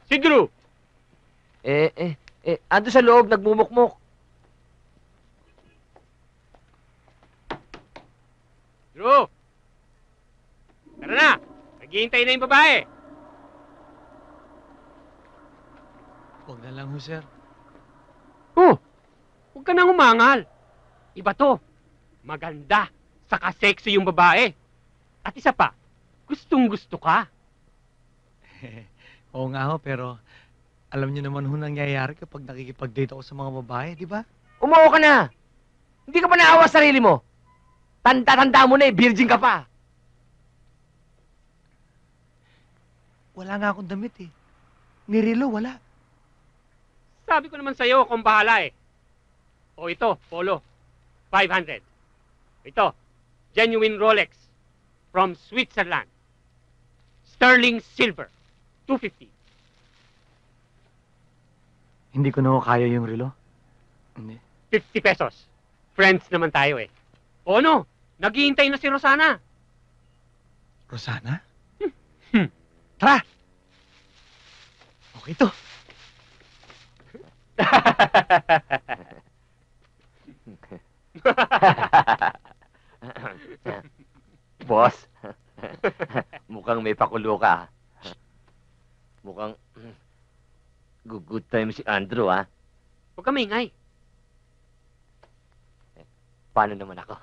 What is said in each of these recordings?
Si Drew! Ando sa loob, nagmumukmok. Drew! Tara na! Naghihintay na yung babae. Huwag na lang ho, sir. Oh! Huwag ka nang umangal. Iba to. Maganda. Saka sexy yung babae. At isa pa, gustong-gusto ka. Oo nga ho, pero alam niyo naman ho nangyayari kapag nakikipag-date ako sa mga babae, di ba? Umawa ka na. Hindi ka pa naawa sa sarili mo. Tanda-tanda mo na virgin ka pa. Wala nga akong damit eh. Nirilo, wala. Sabi ko naman sa'yo, akong bahala eh. O ito, Polo. 500. Ito, genuine Rolex from Switzerland. Sterling silver. 250. Hindi ko na ho kaya yung relo. Hindi. 50 pesos. Friends naman tayo eh. O ano? Naghihintay na si Rosana. Rosana? Tara! Okay to. Boss, mukhang may pakulo ka. Mukhang good time si Andrew, ha? Huwag ka maingay. Paano naman ako?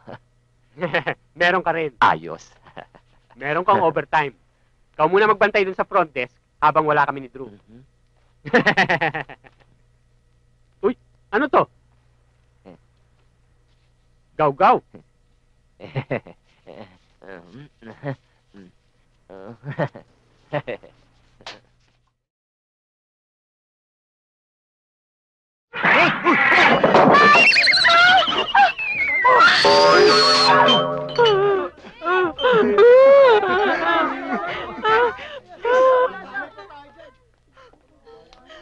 Meron ka rin. Ayos. Meron kang overtime. Ikaw muna magbantay dun sa front desk habang wala kami ni Drew. Uy, ano to? Gaw-gaw.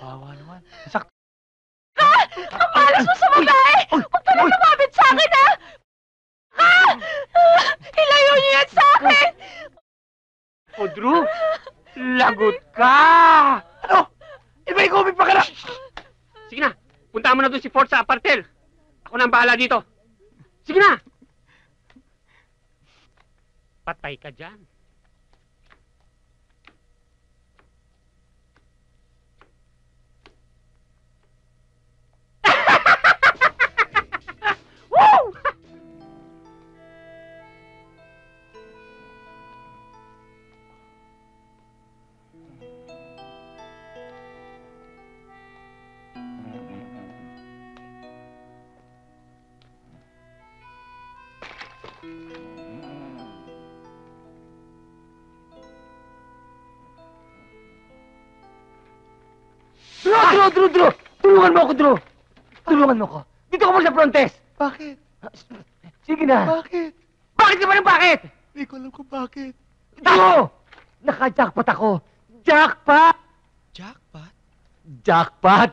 Wawa naman. Sakto. Ang malas mo sa babae! Huwag ka na lumapit sa akin, ha! Ilayo niyo yan sa akin! O, Drew, lagot ka! Ano? Iba'y kumip pa ka na! Sige na, punta mo na doon si Ford sa apartel. Ako na ang bahala dito. Sige na! Patay ka dyan. Woo! Drew! Tulungan mo ako, Drew! Tulungan mo ako. Dito ka mo sa front desk. Bakit? Sige na. Bakit? Bakit ka ba ng bakit? Hindi ko alam kung bakit. Drew! Naka-jackpot ako. Jackpot! Jackpot? Jackpot!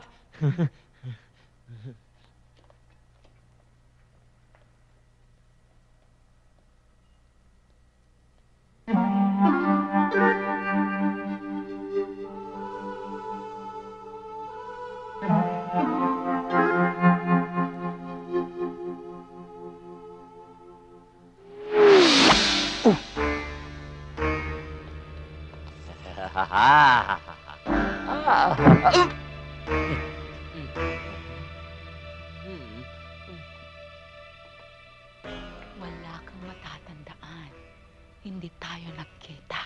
Wala kang matatandaan. Hindi tayo nagkita.